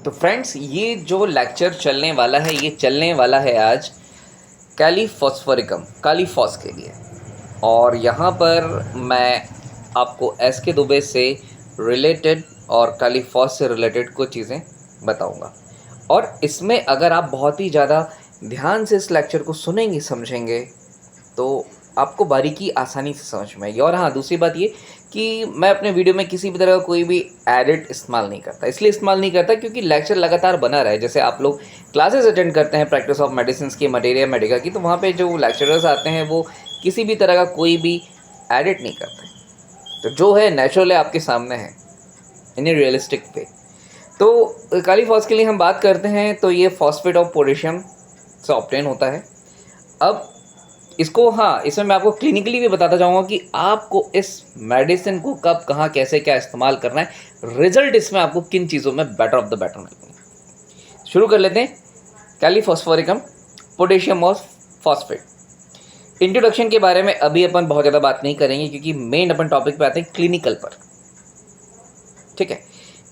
तो फ्रेंड्स, ये जो लेक्चर चलने वाला है ये चलने वाला है आज कैलीफॉस्फोरिकम कालीफॉस के लिए। और यहाँ पर मैं आपको एस के दुबे से रिलेटेड और कालीफॉस से रिलेटेड कुछ चीज़ें बताऊँगा। और इसमें अगर आप बहुत ही ज़्यादा ध्यान से इस लेक्चर को सुनेंगे समझेंगे तो आपको बारीकी आसानी से समझ में आएगी। और हाँ, दूसरी बात ये कि मैं अपने वीडियो में किसी भी तरह का कोई भी एडिट इस्तेमाल नहीं करता। इसलिए इस्तेमाल नहीं करता क्योंकि लेक्चर लगातार बना रहा है। जैसे आप लोग क्लासेस अटेंड करते हैं प्रैक्टिस ऑफ मेडिसिन की, मटेरिया मेडिका की, तो वहाँ पे जो लेक्चरर्स आते हैं वो किसी भी तरह का कोई भी एडिट नहीं करते। तो जो है नेचुरल है, आपके सामने है इन ए रियलिस्टिक वे। तो कालीफॉस के लिए हम बात करते हैं तो ये फॉस्फेट ऑफ पोटेशियम से ऑब्टेन होता है। अब इसको, हाँ, इसमें मैं आपको क्लिनिकली भी बताता जाऊंगा कि आपको इस मेडिसिन को कब, कहाँ, कैसे, क्या इस्तेमाल करना है। रिजल्ट इसमें आपको किन चीज़ों में बेटर ऑफ द बेटर मिलेंगे। शुरू कर लेते हैं। कैलीफॉस्फोरिकम पोटेशियम और फॉस्फेट। इंट्रोडक्शन के बारे में अभी अपन बहुत ज़्यादा बात नहीं करेंगे क्योंकि मेन अपन टॉपिक पे आते हैं क्लिनिकल पर। ठीक है,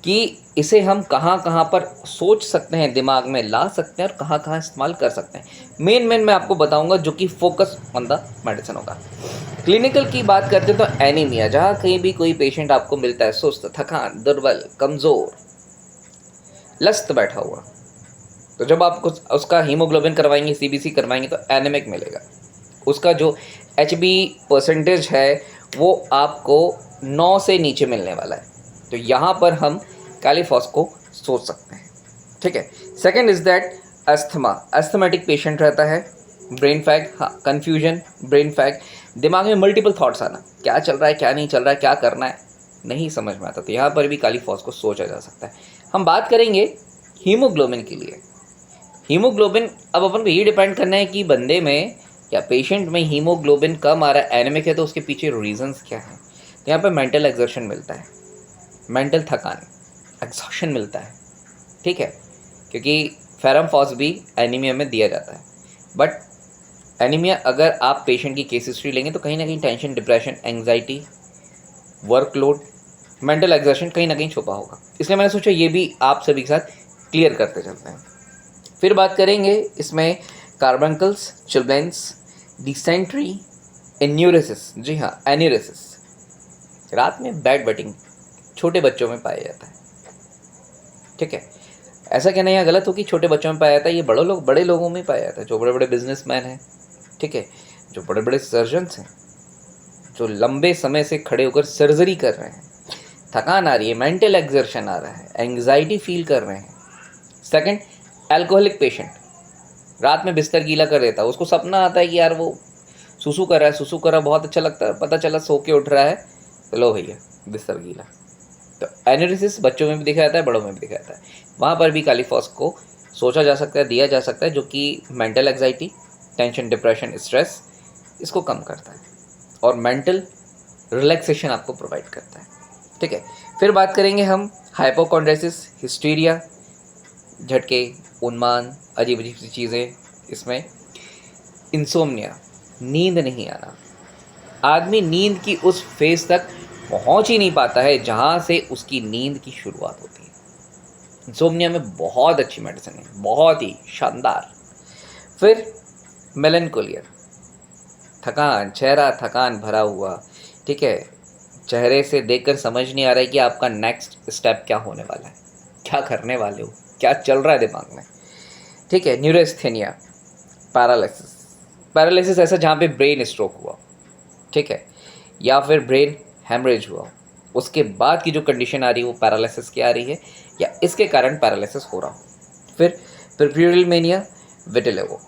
कि इसे हम कहाँ कहाँ पर सोच सकते हैं, दिमाग में ला सकते हैं और कहाँ कहाँ इस्तेमाल कर सकते हैं। मेन मैं आपको बताऊंगा जो कि फोकस ऑन द मेडिसिन होगा। क्लिनिकल की बात करते हैं तो एनीमिया, जहाँ कहीं भी कोई पेशेंट आपको मिलता है सुस्त, थकान, दुर्बल, कमज़ोर, लस्त बैठा हुआ, तो जब आप उसका हीमोग्लोबिन करवाएंगे, सीबीसी करवाएंगे तो एनेमिक मिलेगा। उसका जो HB परसेंटेज है वो आपको 9 से नीचे मिलने वाला है। तो यहाँ पर हम कैलीफॉस को सोच सकते हैं। ठीक है। Second is that asthma. Asthmatic patient रहता है, ब्रेन फैग, हाँ, कन्फ्यूजन, ब्रेन फैग, दिमाग में मल्टीपल थॉट्स आना, क्या चल रहा है, क्या नहीं चल रहा है, क्या करना है, नहीं समझ में आता, तो यहाँ पर भी कैलीफॉस को सोचा जा सकता है। हम बात करेंगे हीमोग्लोबिन के लिए। हीमोग्लोबिन, अब अपन को ये डिपेंड करना है कि बंदे में या पेशेंट में हीमोग्लोबिन कम आ रहा है, एनेमिक है, तो उसके पीछे रीजंस क्या हैं। तो यहाँ पर मेंटल एक्सर्शन मिलता है, मेंटल थकान, एग्जॉशन मिलता है। ठीक है, क्योंकि फेरम फॉस भी एनीमिया में दिया जाता है। बट एनीमिया, अगर आप पेशेंट की केस हिस्ट्री लेंगे तो कहीं ना कहीं tension, depression, anxiety, workload, mental exertion कहीं ना कहीं छुपा होगा। इसलिए मैंने सोचा ये भी आप सभी के साथ क्लियर करते चलते हैं। फिर बात करेंगे इसमें कार्बंकल्स, चिल्ब्लेंस, डिसेंट्री, एन्यूरेसिस। जी हाँ, एन्यूरेसिस रात में बेड वेटिंग छोटे बच्चों में पाया जाता है। ठीक है, ऐसा कहना यहाँ गलत हो कि छोटे बच्चों में पाया जाता है, ये बड़े लोगों में पाया जाता है। जो बड़े बड़े बिजनेसमैन हैं, ठीक है, जो बड़े बड़े सर्जन्स हैं, जो लंबे समय से खड़े होकर सर्जरी कर रहे हैं, थकान आ रही है, मेंटल एक्सर्शन आ रहा है, एंग्जाइटी फील कर रहे हैं। सेकंड, अल्कोहलिक पेशेंट रात में बिस्तर गीला कर देता है, उसको सपना आता है कि यार वो सुसु कर रहा है, सुसु कर रहा है, बहुत अच्छा लगता है, पता चला सो के उठ रहा है, तो लो भैया बिस्तर गीला। तो एन्यूरिसिस बच्चों में भी देखा जाता है, बड़ों में भी देखा जाता है। वहाँ पर भी कैलीफॉस को सोचा जा सकता है, दिया जा सकता है, जो कि mental anxiety, tension, depression, stress, इसको कम करता है और मेंटल रिलैक्सेशन आपको प्रोवाइड करता है। ठीक है। फिर बात करेंगे हम हाइपोकॉन्ड्रेसिस, हिस्टीरिया, झटके, उन्मान, अजीब अजीब सी चीज़ें। इसमें इंसोम्निया, नींद नहीं आना, आदमी नींद की उस फेज तक पहुंच ही नहीं पाता है जहां से उसकी नींद की शुरुआत होती है। इंसोम्निया में बहुत अच्छी मेडिसिन है, बहुत ही शानदार। फिर मेलनकोलिया, थकान, चेहरा थकान भरा हुआ, ठीक है, चेहरे से देखकर समझ नहीं आ रहा है कि आपका नेक्स्ट स्टेप क्या होने वाला है, क्या करने वाले हो, क्या चल रहा है दिमाग में। ठीक है। न्यूरोस्थेनिया, पैरालिसिस। पैरालिसिस ऐसा जहाँ पे ब्रेन स्ट्रोक हुआ, ठीक है, या फिर ब्रेन हेमरेज हुआ, उसके बाद की जो कंडीशन आ रही है वो पैरालिसिस की आ रही है या इसके कारण पैरालिसिस हो रहा हो। फिर परप्यूरल मेनिया, विटिलिगो।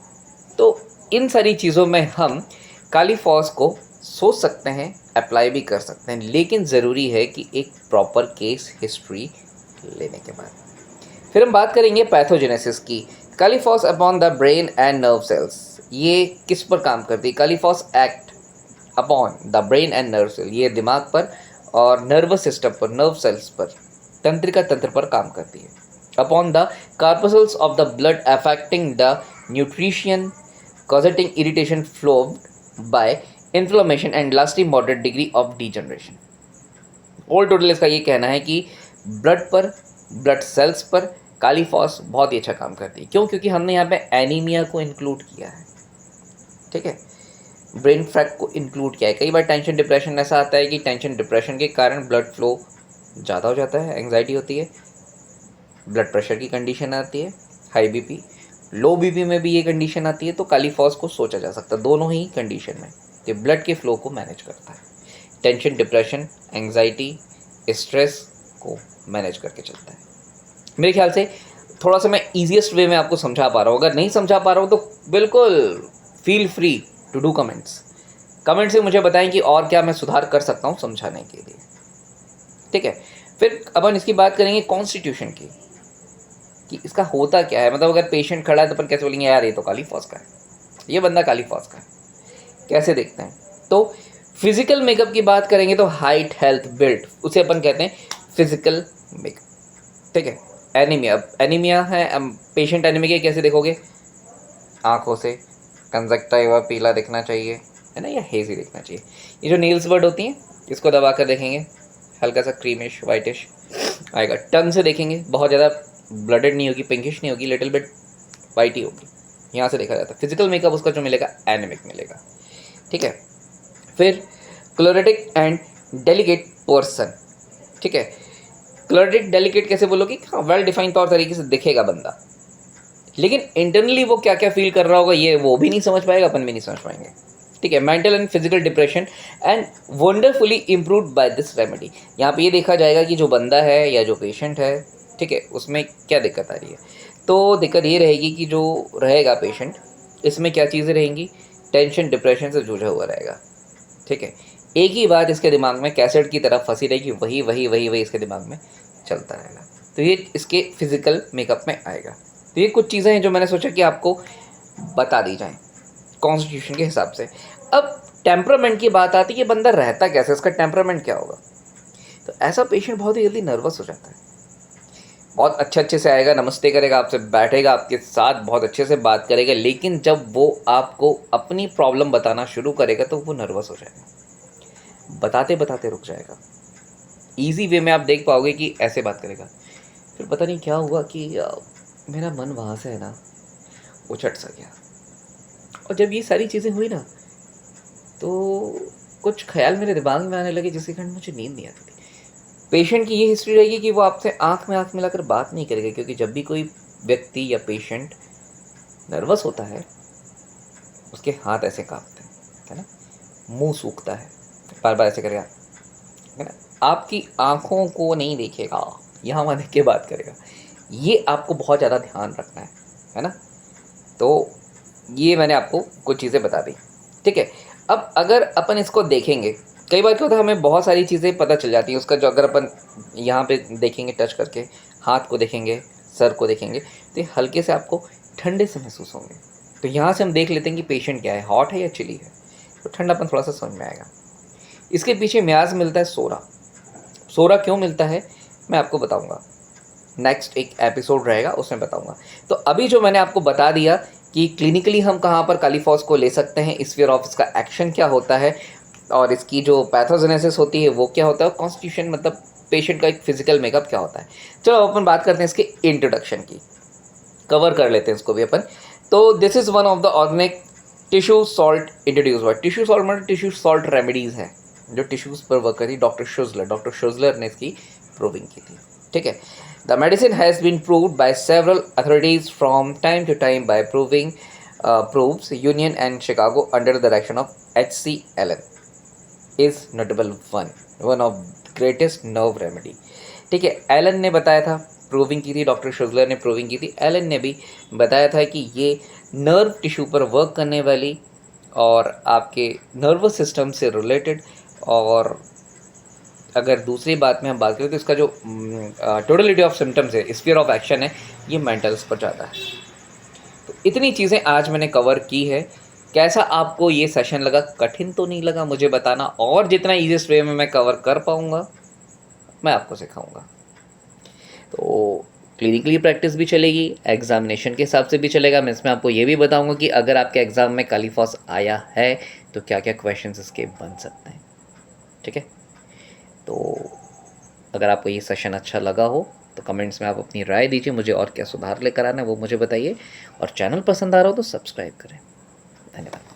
तो इन सारी चीज़ों में हम कैलीफॉस को सोच सकते हैं, अप्लाई भी कर सकते हैं, लेकिन ज़रूरी है कि एक प्रॉपर केस हिस्ट्री लेने के बाद। फिर हम बात करेंगे पैथोजेनेसिस की। Kali phos upon the brain and nerve cells, ये किस पर काम करती है? Kali phos act upon the brain and nerve cell, ये दिमाग पर और नर्वस सिस्टम पर, नर्व सेल्स पर, तंत्रिका तंत्र पर काम करती है। Upon the corpuscles of the blood affecting the nutrition, causing irritation flow by inflammation and lasting moderate degree of degeneration. All total इसका ये कहना है कि ब्लड पर, ब्लड सेल्स पर काली फॉस बहुत ही अच्छा काम करती है। क्यों? क्योंकि हमने यहाँ पे एनीमिया को इंक्लूड किया है, ठीक है, ब्रेन फ्रैग को इंक्लूड किया है। कई बार टेंशन डिप्रेशन ऐसा आता है कि टेंशन डिप्रेशन के कारण ब्लड फ्लो ज़्यादा हो जाता है, एंग्जाइटी होती है, ब्लड प्रेशर की कंडीशन आती है, हाई बीपी, लो बीपी में भी ये कंडीशन आती है। तो काली फॉस को सोचा जा सकता है दोनों ही कंडीशन में, ये ब्लड के फ्लो को मैनेज करता है, टेंशन डिप्रेशन एंग्जाइटी स्ट्रेस को मैनेज करके चलता है। मेरे ख्याल से थोड़ा सा मैं ईजीएस्ट वे में आपको समझा पा रहा हूँ। अगर नहीं समझा पा रहा हूँ तो बिल्कुल feel free to do comments. Comment से मुझे बताएं कि और क्या मैं सुधार कर सकता हूँ समझाने के लिए, ठीक है। फिर अपन इसकी बात करेंगे कॉन्स्टिट्यूशन की, कि इसका होता क्या है। मतलब अगर पेशेंट खड़ा है तो अपन कैसे बोलेंगे यार ये तो काली फॉस का है, ये बंदा काली फॉस का है, कैसे देखते हैं। तो फिजिकल मेकअप की बात करेंगे तो हाइट हेल्थ बिल्ड, उसे अपन कहते हैं फिजिकल मेकअप, ठीक है। एनीमिया है, पेशेंट एनीमिया कैसे देखोगे? आंखों से कंजक्टिवा पीला दिखना चाहिए, है ना, या हेजी दिखना चाहिए। ये जो नेल्स वर्ड होती हैं इसको दबा कर देखेंगे, हल्का सा क्रीमिश वाइटिश आएगा। टंग से देखेंगे बहुत ज़्यादा ब्लडेड नहीं होगी, पिंकिश नहीं होगी, लिटिल बिट वाइट ही होगी। यहाँ से देखा जाता है फिजिकल मेकअप उसका जो मिलेगा एनेमिक मिलेगा, ठीक है। फिर क्लोरेटिक एंड डेलिकेट पर्सन, ठीक है। क्लोरेटिक डेलिकेट कैसे बोलोगे? हाँ, वेल डिफाइंड तौर तरीके से दिखेगा बंदा, लेकिन इंटरनली वो क्या क्या फील कर रहा होगा ये वो भी नहीं समझ पाएगा, अपन भी नहीं समझ पाएंगे, ठीक है। Mental and physical depression and wonderfully improved by this remedy. यहाँ पे ये देखा जाएगा कि जो बंदा है या जो पेशेंट है, ठीक है, उसमें क्या दिक्कत आ रही है। तो दिक्कत ये रहेगी कि जो रहेगा पेशेंट, इसमें क्या चीज़ें रहेंगी, टेंशन डिप्रेशन से जूझा हुआ रहेगा, ठीक है। एक ही बात इसके दिमाग में कैसेट की तरफ फंसी रहेगी, वही वही वही वही इसके दिमाग में चलता रहेगा। तो ये इसके फिजिकल मेकअप में आएगा। तो ये कुछ चीज़ें हैं जो मैंने सोचा कि आपको बता दी जाएं कॉन्स्टिट्यूशन के हिसाब से। अब टेम्परामेंट की बात आती है कि बंदा रहता कैसे, इसका टेम्परामेंट क्या होगा। तो ऐसा पेशेंट बहुत ही जल्दी नर्वस हो जाता है, बहुत अच्छे से आएगा, नमस्ते करेगा आपसे, बैठेगा आपके साथ, बहुत अच्छे से बात करेगा, लेकिन जब वो आपको अपनी प्रॉब्लम बताना शुरू करेगा तो वो नर्वस हो जाएगा, बताते बताते रुक जाएगा। ईजी वे में आप देख पाओगे कि ऐसे बात करेगा, फिर पता नहीं क्या हुआ कि मेरा मन वहाँ से है ना उछट सा गया। और जब ये सारी चीज़ें हुई ना तो कुछ ख्याल मेरे दिमाग में आने लगे जिसके कारण मुझे नींद नहीं आती थी। पेशेंट की ये हिस्ट्री रहेगी कि वो आपसे आंख में आंख मिलाकर बात नहीं करेगा, क्योंकि जब भी कोई व्यक्ति या पेशेंट नर्वस होता है उसके हाथ ऐसे कांपते हैं, है ना, मुंह सूखता है, बार बार ऐसे करेगा, है ना, आपकी आंखों को नहीं देखेगा, यहाँ वहाँ देख के बात करेगा। ये आपको बहुत ज़्यादा ध्यान रखना है ना। तो ये मैंने आपको कुछ चीज़ें बता दी, ठीक है। अब अगर अपन इसको देखेंगे, कई बार क्या होता है हमें बहुत सारी चीज़ें पता चल जाती हैं उसका, जो अगर अपन यहाँ पे देखेंगे टच करके, हाथ को देखेंगे, सर को देखेंगे, तो ये हल्के से आपको ठंडे से महसूस होंगे। तो यहाँ से हम देख लेते हैं कि पेशेंट क्या है, हॉट है या चिली है। तो ठंडापन थोड़ा सा समझ में आएगा। इसके पीछे म्याज मिलता है सोरा। सोरा क्यों मिलता है मैं आपको बताऊँगा, नेक्स्ट एक एपिसोड रहेगा उसमें बताऊँगा। तो अभी जो मैंने आपको बता दिया कि क्लिनिकली हम कहाँ पर काली फॉस को ले सकते हैं, स्फीयर ऑफ इसका एक्शन क्या होता है, और इसकी जो पैथोजेनेसिस होती है वो क्या होता है, कॉन्स्टिट्यूशन मतलब पेशेंट का एक फिजिकल मेकअप क्या होता है। चलो अपन बात करते हैं इसके इंट्रोडक्शन की, कवर कर लेते हैं इसको भी अपन। तो this is one of the organic tissue salt introduce हुआ। टिश्यू सॉल्ट मतलब टिश्यू सॉल्ट रेमेडीज़ है जो टिश्यूज़ पर वर्क करी। डॉक्टर शुज़लर ने इसकी प्रूविंग की थी, ठीक है। The medicine has been proved by several authorities from time to time by proofs Union and Chicago under the direction of H.C. Allen is notable one of greatest nerve remedy, ठीक है। Elon ने बताया था, proving की थी, doctor शुज़लर ने proving की थी, एलन ने भी बताया था कि ये नर्व टिश्यू पर वर्क करने वाली और आपके नर्वस सिस्टम से रिलेटेड, और अगर दूसरी बात में हम बात करें तो इसका जो टोटलिटी ऑफ सिम्टम्स है, स्फीयर ऑफ एक्शन है, ये मेंटल्स पर ज़्यादा है। तो इतनी चीज़ें आज मैंने कवर की है। कैसा आपको ये सेशन लगा? कठिन तो नहीं लगा मुझे बताना, और जितना ईजीएस्ट वे में मैं कवर कर पाऊँगा मैं आपको सिखाऊँगा। तो क्लिनिकली प्रैक्टिस भी चलेगी, एग्जामिनेशन के हिसाब से भी चलेगा। मैं इसमें आपको ये भी बताऊँगा कि अगर आपके एग्ज़ाम में काली फॉस आया है तो क्या क्या क्वेश्चन इसके बन सकते हैं, ठीक है। तो अगर आपको ये सेशन अच्छा लगा हो तो कमेंट्स में आप अपनी राय दीजिए, मुझे और क्या सुधार लेकर आना है वो मुझे बताइए, और चैनल पसंद आ रहा हो तो सब्सक्राइब करें। धन्यवाद।